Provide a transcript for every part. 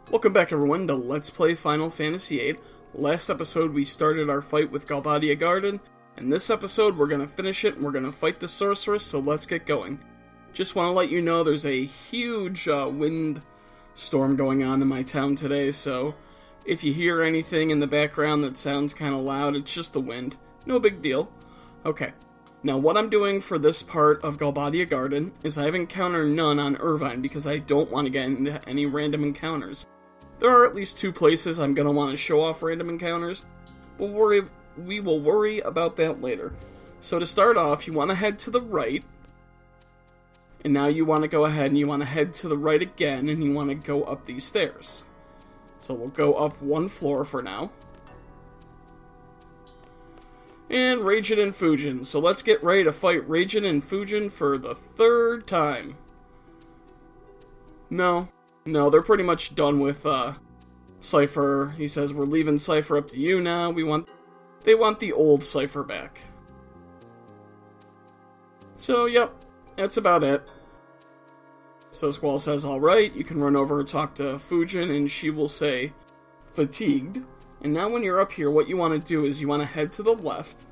Welcome back everyone to Let's Play Final Fantasy VIII. Last episode we started our fight with Galbadia Garden, and this episode we're going to finish it and we're going to fight the Sorceress, so let's get going. Just want to let you know there's a huge wind storm going on in my town today, so if you hear anything in the background that sounds kind of loud, it's just the wind. No big deal. Okay, now what I'm doing for this part of Galbadia Garden is I have encounter none on Irvine because I don't want to get into any random encounters. There are at least two places I'm going to want to show off random encounters, but we will worry about that later. So to start off, you want to head to the right, and now you want to go ahead and you want to head to the right again, and you want to go up these stairs. So we'll go up one floor for now. And Raijin and Fujin. So let's get ready to fight Raijin and Fujin for the third time. No, they're pretty much done with Seifer. He says, we're leaving Seifer up to you now. They want the old Seifer back. So, yep, that's about it. So Squall says, alright, you can run over and talk to Fujin, and she will say, fatigued. And now when you're up here, what you want to do is you want to head to the left.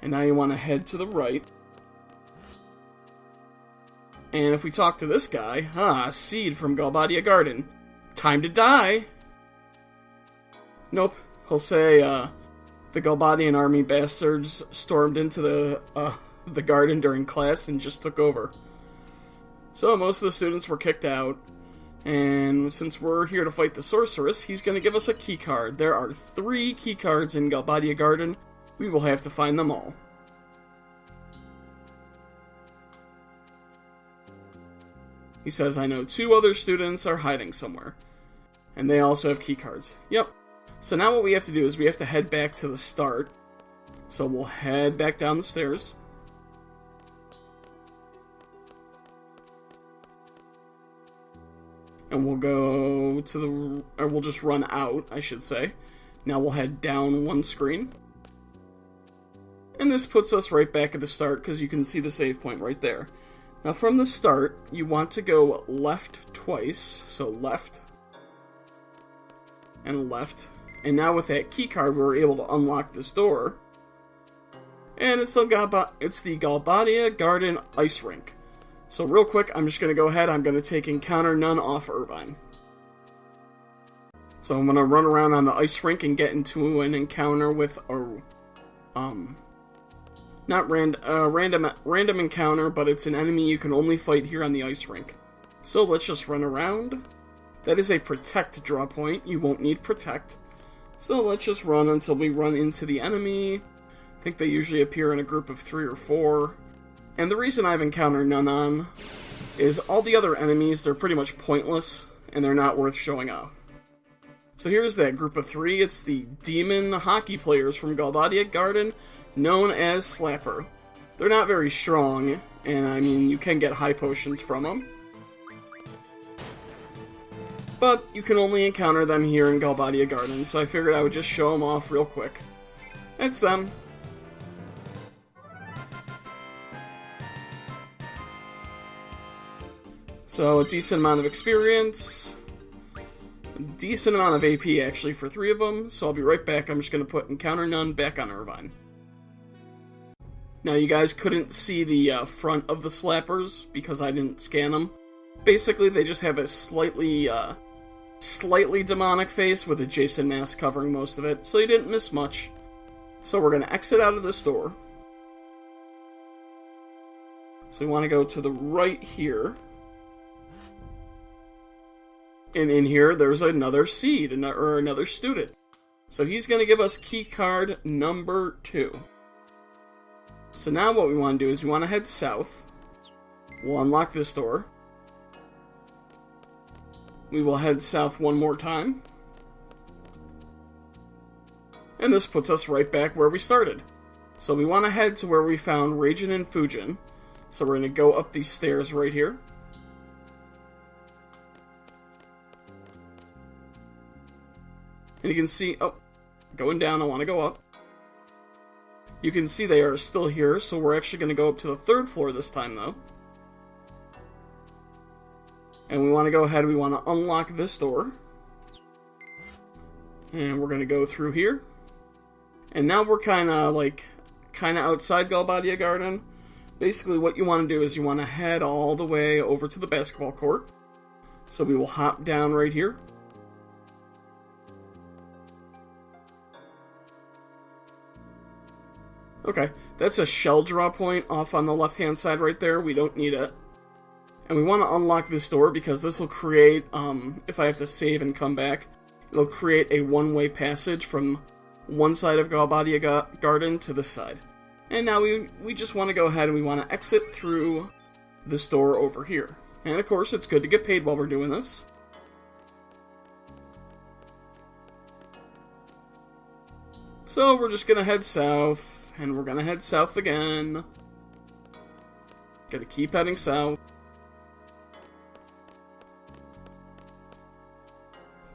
And now you want to head to the right. And if we talk to this guy, Seed from Galbadia Garden, time to die. Nope, he'll say, the Galbadian army bastards stormed into the garden during class and just took over. So most of the students were kicked out, and since we're here to fight the Sorceress, he's going to give us a key card. There are 3 key cards in Galbadia Garden. We will have to find them all. He says, I know 2 other students are hiding somewhere. And they also have key cards. Yep. So now what we have to do is we have to head back to the start. So we'll head back down the stairs. And we'll go to or we'll just run out, I should say. Now we'll head down one screen. And this puts us right back at the start because you can see the save point right there. Now from the start, you want to go left twice, so left and left. And now with that key card, we're able to unlock this door. And it's the Galbadia Garden Ice Rink. So real quick, I'm just going to go ahead, I'm going to take Encounter None off Irvine. So I'm going to run around on the ice rink and get into an encounter with a random encounter, but it's an enemy you can only fight here on the ice rink. So let's just run around. That is a protect draw point. You won't need protect. So let's just run until we run into the enemy. I think they usually appear in a group of 3 or 4. And the reason I've encountered none on is all the other enemies, they're pretty much pointless, and they're not worth showing off. So here's that group of 3. It's the demon hockey players from Galbadia Garden, known as Slapper. They're not very strong, and I mean, you can get high potions from them. But you can only encounter them here in Galbadia Garden, so I figured I would just show them off real quick. It's them. So a decent amount of experience. A decent amount of AP actually for 3 of them, so I'll be right back. I'm just going to put Encounter None back on Irvine. Now, you guys couldn't see the front of the Slappers because I didn't scan them. Basically, they just have a slightly demonic face with a Jason mask covering most of it, so you didn't miss much. So we're going to exit out of this door. So we want to go to the right here. And in here, there's another seed, or another student. So he's going to give us key card number 2. So now what we want to do is we want to head south. We'll unlock this door. We will head south one more time. And this puts us right back where we started. So we want to head to where we found Raijin and Fujin. So we're going to go up these stairs right here. And you can see, going down, I want to go up. You can see they are still here, so we're actually going to go up to the 3rd floor this time, though. And we want to go ahead, we want to unlock this door. And we're going to go through here. And now we're kind of outside Galbadia Garden. Basically what you want to do is you want to head all the way over to the basketball court. So we will hop down right here. Okay, that's a shell draw point off on the left-hand side right there. We don't need it. And we want to unlock this door because this will create, if I have to save and come back, it'll create a one-way passage from one side of Galbadia Garden to this side. And now we just want to go ahead and we want to exit through this door over here. And of course, it's good to get paid while we're doing this. So we're just going to head south, and we're going to head south again. Gotta keep heading south.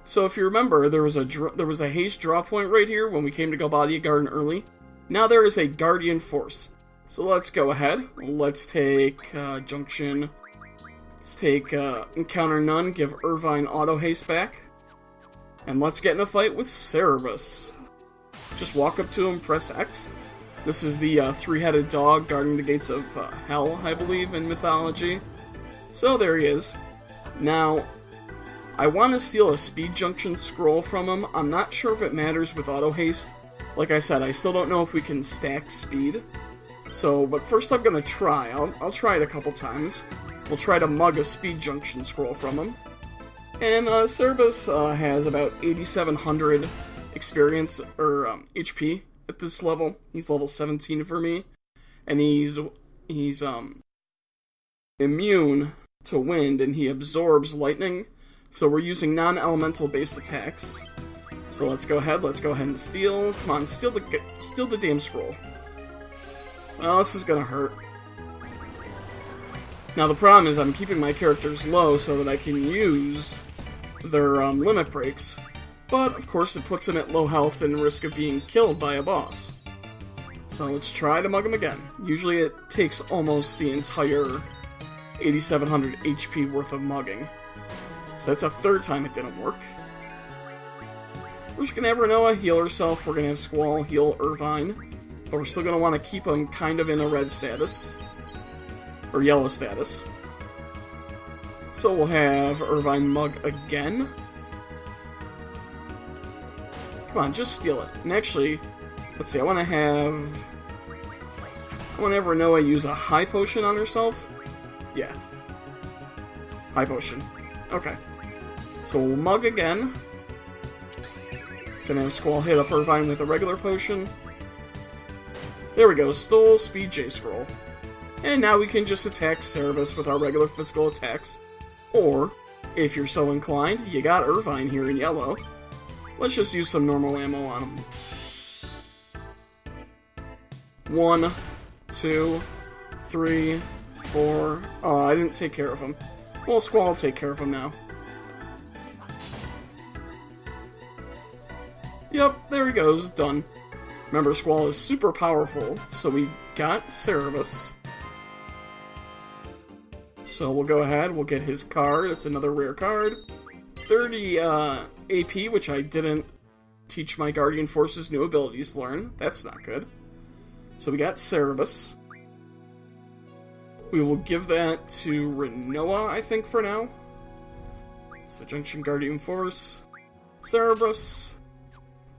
So if you remember, there was a haste draw point right here when we came to Galbadia Garden early. Now there is a Guardian Force. So let's go ahead. Let's take Junction. Let's take Encounter None, give Irvine Auto Haste back. And let's get in a fight with Cerberus. Just walk up to him, press X. This is the three-headed dog guarding the gates of hell, I believe, in mythology. So there he is. Now, I want to steal a Speed Junction scroll from him. I'm not sure if it matters with Auto Haste. Like I said, I still don't know if we can stack speed. So, but first I'm going to try. I'll try it a couple times. We'll try to mug a Speed Junction scroll from him. And Cerberus has about 8,700 experience, or HP at this level. He's level 17 for me. And he's immune to wind, and he absorbs lightning. So we're using non-elemental based attacks. So let's go ahead and steal. Come on, steal the damn scroll. Well, this is gonna hurt. Now the problem is I'm keeping my characters low so that I can use their limit breaks. But, of course, it puts them at low health and risk of being killed by a boss. So let's try to mug him again. Usually it takes almost the entire 8,700 HP worth of mugging. So that's a third time it didn't work. We're just going to have Renoa heal herself. We're going to have Squall heal Irvine. But we're still going to want to keep him kind of in a red status. Or yellow status. So we'll have Irvine mug again. Come on, just steal it. And actually, let's see, I want to have Renoa use a high potion on herself. Yeah. High potion. Okay. So we'll mug again. Gonna have Squall hit up Irvine with a regular potion. There we go, stole Speed J Scroll. And now we can just attack Cerberus with our regular physical attacks. Or, if you're so inclined, you got Irvine here in yellow. Let's just use some normal ammo on him. 1, 2, 3, 4. Oh, I didn't take care of him. Well, Squall will take care of him now. Yep, there he goes. Done. Remember, Squall is super powerful, so we got Cerberus. So we'll go ahead, we'll get his card. It's another rare card. 30 AP, which I didn't teach my Guardian Forces new abilities to learn. That's not good. So we got Cerberus. We will give that to Renoa, I think, for now. So Junction Guardian Force. Cerberus.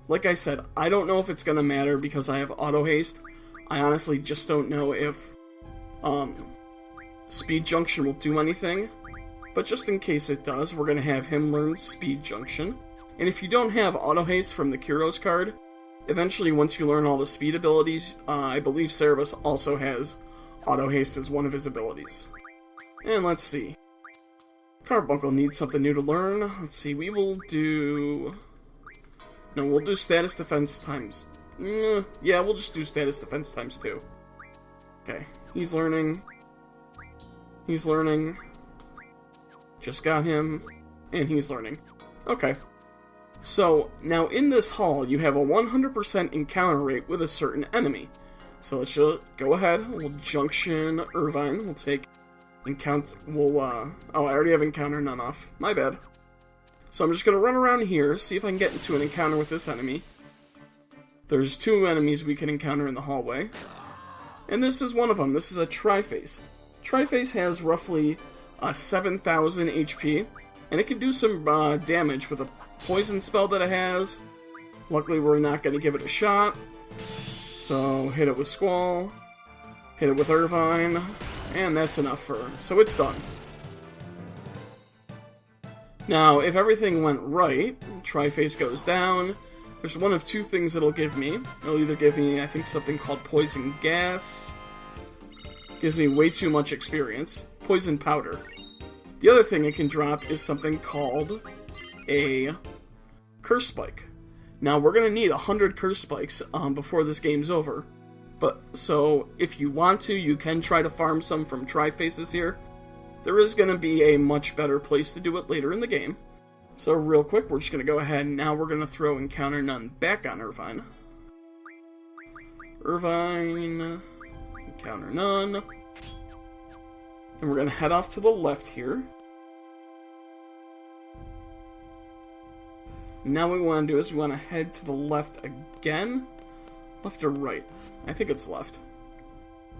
Like I said, I don't know if it's going to matter because I have Auto Haste. I honestly just don't know if Speed Junction will do anything. But just in case it does, we're going to have him learn Speed Junction. And if you don't have Auto Haste from the Kuros card, eventually once you learn all the speed abilities, I believe Cerberus also has Auto Haste as one of his abilities. And let's see. Carbuncle needs something new to learn. Let's see, we will do... No, we'll do Status Defense times... yeah, we'll just do Status Defense times 2. Okay, he's learning. He's learning. Just got him. And he's learning. Okay. So, now in this hall, you have a 100% encounter rate with a certain enemy. So let's just go ahead. We'll Junction Irvine. We'll take oh, I already have encounter none off. My bad. So I'm just going to run around here, see if I can get into an encounter with this enemy. There's 2 enemies we can encounter in the hallway. And this is one of them. This is a Triface. Triface has roughly 7,000 HP, and it can do some damage with a poison spell that it has. Luckily, we're not going to give it a shot. So, hit it with Squall, hit it with Irvine, and that's enough for her. So it's done. Now, if everything went right, Triface goes down. There's one of 2 things it'll give me. It'll either give me, I think, something called Poison Gas. Gives me way too much experience. Poison Powder. The other thing it can drop is something called a Curse Spike. Now, we're going to need 100 Curse Spikes before this game's over. So, if you want to, you can try to farm some from Trifaces here. There is going to be a much better place to do it later in the game. So real quick, we're just going to go ahead and now we're going to throw Encounter None back on Irvine. Irvine, Encounter None. And we're going to head off to the left here. Now what we want to do is we want to head to the left again. Left or right? I think it's left.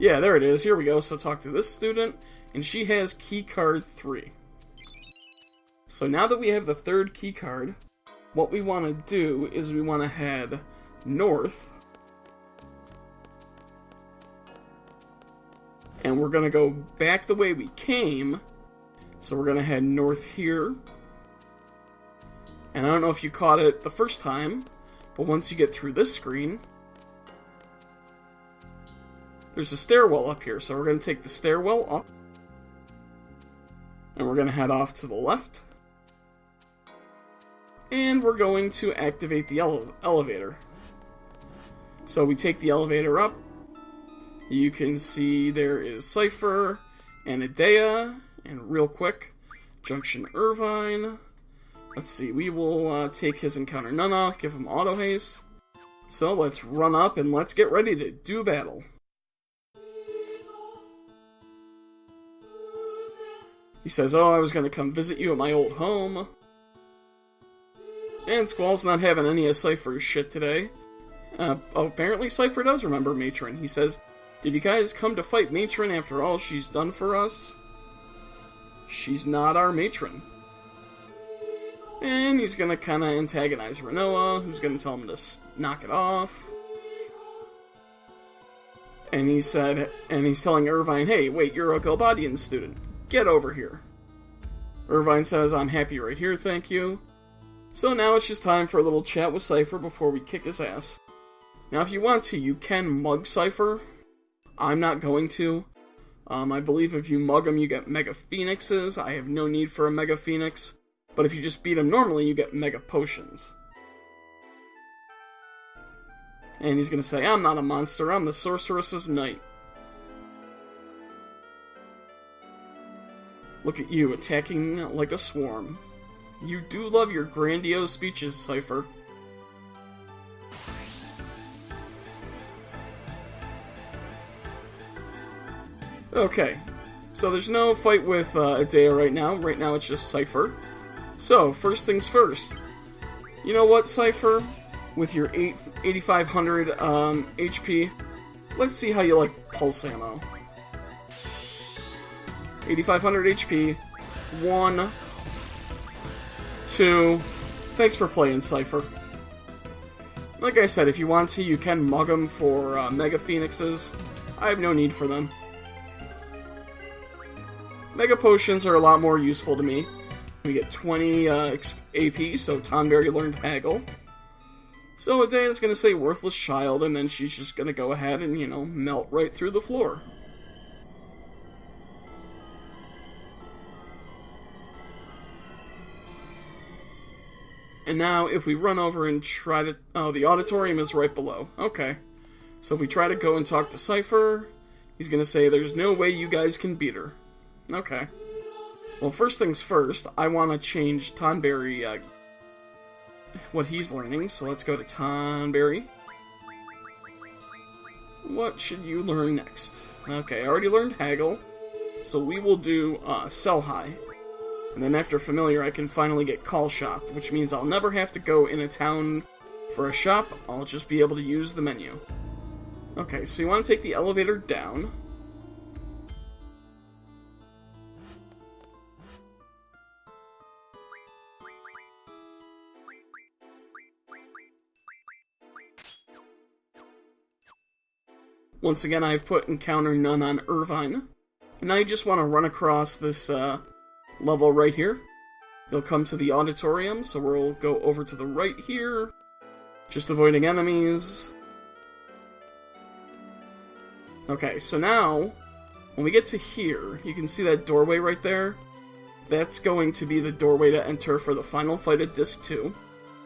Yeah, there it is. Here we go. So talk to this student, and she has keycard 3. So now that we have the 3rd keycard, what we want to do is we want to head north. And we're going to go back the way we came. So we're going to head north here. And I don't know if you caught it the first time, but once you get through this screen, there's a stairwell up here. So we're going to take the stairwell up. And we're going to head off to the left. And we're going to activate the elevator. So we take the elevator up. You can see there is Seifer and Edea. And real quick, Junction Irvine. Let's see, we will take his Encounter None off, give him Auto Haste. So let's run up and let's get ready to do battle. He says, oh, I was going to come visit you at my old home. And Squall's not having any of Seifer's shit today. Apparently Seifer does remember Matron. He says, did you guys come to fight Matron after all she's done for us? She's not our Matron. And he's going to kind of antagonize Renoa, who's going to tell him to knock it off. And he's telling Irvine, hey, wait, you're a Galbadian student. Get over here. Irvine says, I'm happy right here, thank you. So now it's just time for a little chat with Seifer before we kick his ass. Now if you want to, you can mug Seifer. I'm not going to. I believe if you mug him, you get Mega Phoenixes. I have no need for a Mega Phoenix. But if you just beat him normally, you get Mega Potions. And he's going to say, I'm not a monster, I'm the Sorceress's Knight. Look at you, attacking like a swarm. You do love your grandiose speeches, Seifer. Okay, so there's no fight with Edea right now. Right now it's just Seifer. So, first things first. You know what, Seifer? With your 8,500 HP, let's see how you like Pulse Ammo. 8,500 HP. 1, 2. Thanks for playing, Seifer. Like I said, if you want to, you can mug them for Mega Phoenixes. I have no need for them. Mega Potions are a lot more useful to me. We get 20 AP, so Tonberry learned Haggle. So Edea's going to say Worthless Child, and then she's just going to go ahead and, melt right through the floor. And now, if we run over and try to... Oh, the auditorium is right below. Okay. So if we try to go and talk to Seifer, he's going to say, there's no way you guys can beat her. Okay. Well, first things first, I want to change Tonberry, what he's learning. So let's go to Tonberry. What should you learn next? Okay, I already learned Haggle. So we will do Sell High. And then after Familiar, I can finally get Call Shop, which means I'll never have to go in a town for a shop. I'll just be able to use the menu. Okay, so you want to take the elevator down. Once again, I've put Encounter None on Irvine. And now you just want to run across this level right here. You'll come to the auditorium, so we'll go over to the right here. Just avoiding enemies. Okay, so now, when we get to here, you can see that doorway right there. That's going to be the doorway to enter for the final fight of Disc 2.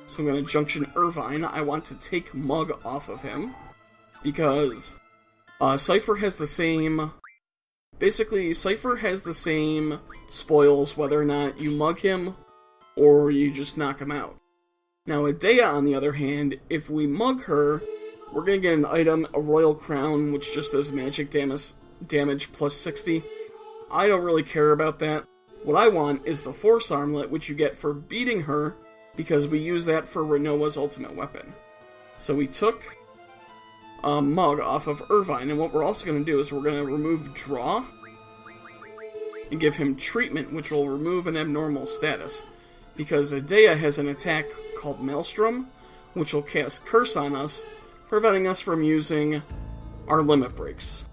So I'm going to Junction Irvine. I want to take Mug off of him, because Seifer has the same... Basically, Seifer has the same spoils whether or not you mug him or you just knock him out. Now, Edea, on the other hand, if we mug her, we're going to get an item, a Royal Crown, which just does magic damage plus 60. I don't really care about that. What I want is the Force Armlet, which you get for beating her, because we use that for Renoa's ultimate weapon. So we took Mug off of Irvine, and what we're also going to do is we're going to remove Draw and give him Treatment, which will remove an abnormal status, because Edea has an attack called Maelstrom, which will cast Curse on us, preventing us from using our limit breaks.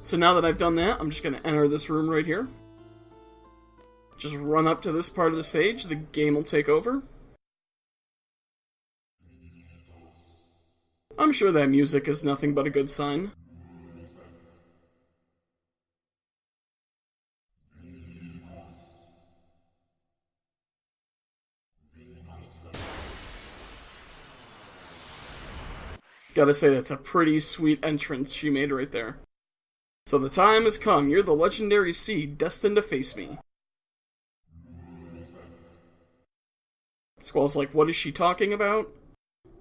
So now that I've done that, I'm just going to enter this room right here. Just run up to this part of the stage, the game will take over. I'm sure that music is nothing but a good sign. Gotta say, that's a pretty sweet entrance she made right there. So the time has come. You're the legendary seed destined to face me. Squall's like, what is she talking about?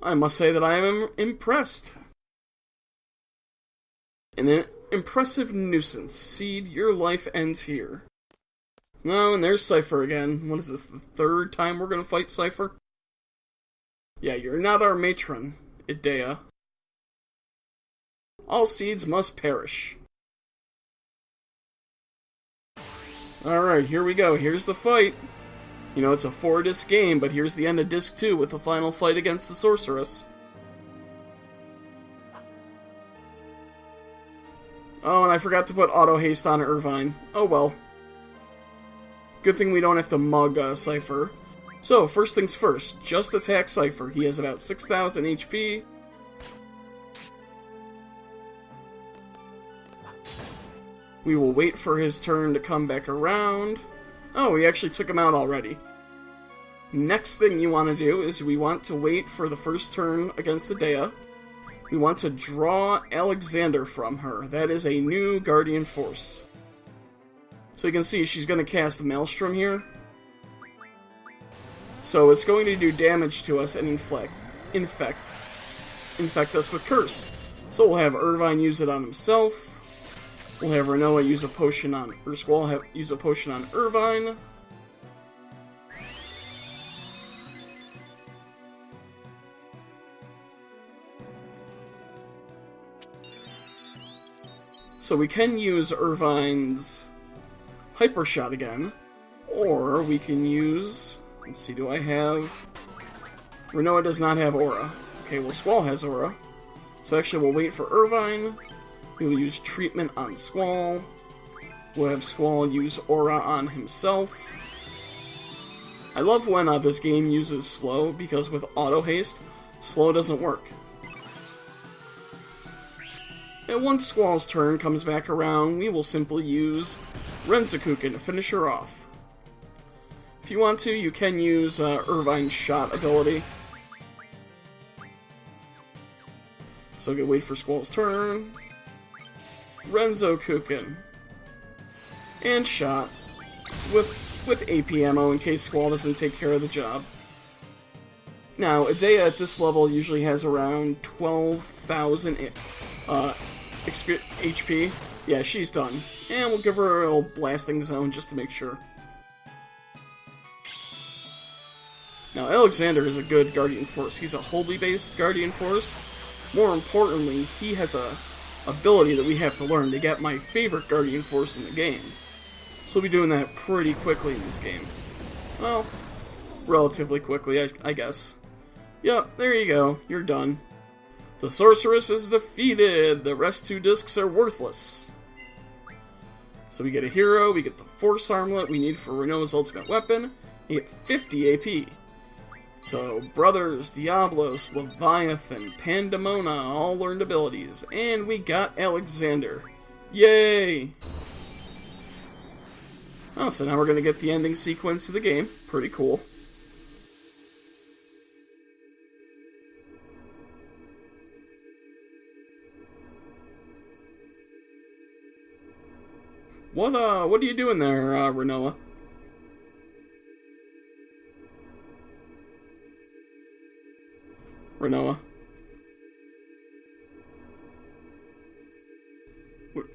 I must say that I am impressed. An impressive nuisance. Seed, your life ends here. No, and there's Seifer again. What is this, the third time we're gonna fight Seifer? Yeah, you're not our matron, Edea. All seeds must perish. Alright, here we go. Here's the fight. You know, it's a 4-disc game, but here's the end of Disc 2 with the final fight against the Sorceress. Oh, and I forgot to put Auto Haste on Irvine. Oh well. Good thing we don't have to mug Seifer. So, first things first, just attack Seifer. He has about 6,000 HP. We will wait for his turn to come back around. Oh, we actually took him out already. Next thing you want to do is we want to wait for the first turn against Edea. We want to draw Alexander from her. That is a new Guardian Force. So you can see she's going to cast Maelstrom here. So it's going to do damage to us and infect us with Curse. So we'll have Irvine use it on himself. We'll have Renoa use a potion on... Or Squall use a potion on Irvine. So we can use Irvine's Hyper Shot again. Or we can use... Let's see, do I have... Renoa does not have Aura. Okay, well, Squall has Aura. So actually we'll wait for Irvine. We will use Treatment on Squall. We'll have Squall use Aura on himself. I love when this game uses Slow, because with Auto Haste, Slow doesn't work. And once Squall's turn comes back around, we will simply use Renzokuken to finish her off. If you want to, you can use Irvine's Shot ability. So wait for Squall's turn. Renzokuken. And Shot. With AP ammo in case Squall doesn't take care of the job. Now, Edea at this level usually has around 12,000 HP. Yeah, she's done. And we'll give her a little blasting zone just to make sure. Now, Alexander is a good Guardian Force. He's a holy-based Guardian Force. More importantly, he has a ability that we have to learn to get my favorite Guardian Force in the game. So we'll be doing that pretty quickly in this game. Well, relatively quickly, I guess. Yep, there you go. You're done. The Sorceress is defeated! The rest 2 discs are worthless. So we get a hero, we get the Force Armlet we need for Renoa's ultimate weapon, we get 50 AP. So, Brothers, Diablos, Leviathan, Pandemona all learned abilities, and we got Alexander. Yay! Oh, so now we're going to get the ending sequence of the game. Pretty cool. What are you doing there, Renoa? Renoa?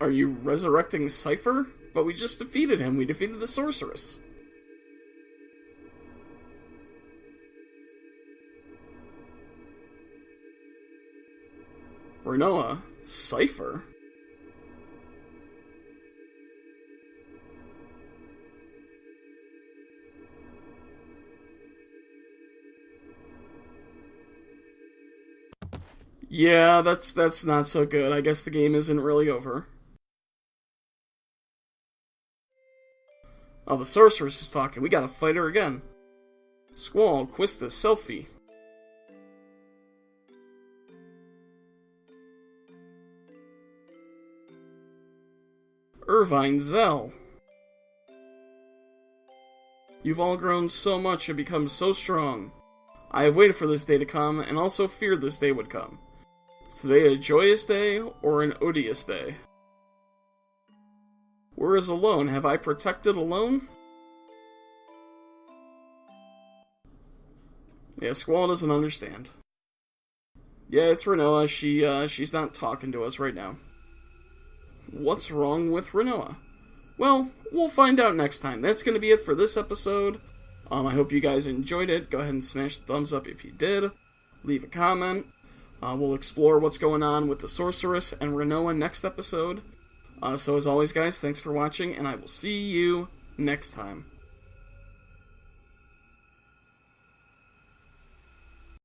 Are you resurrecting Seifer? But we just defeated him. We defeated the Sorceress. Renoa? Seifer? Yeah, that's not so good. I guess the game isn't really over. Oh, the Sorceress is talking. We gotta fight her again. Squall, Quista, Selfie. Irvine, Zell. You've all grown so much and become so strong. I have waited for this day to come, and also feared this day would come. Is today a joyous day, or an odious day? Where is alone? Have I protected alone? Yeah, Squall doesn't understand. Yeah, it's Renoa. She's not talking to us right now. What's wrong with Renoa? Well, we'll find out next time. That's going to be it for this episode. I hope you guys enjoyed it. Go ahead and smash the thumbs up if you did. Leave a comment. We'll explore what's going on with the Sorceress and Renoa next episode. So as always, guys, thanks for watching, and I will see you next time.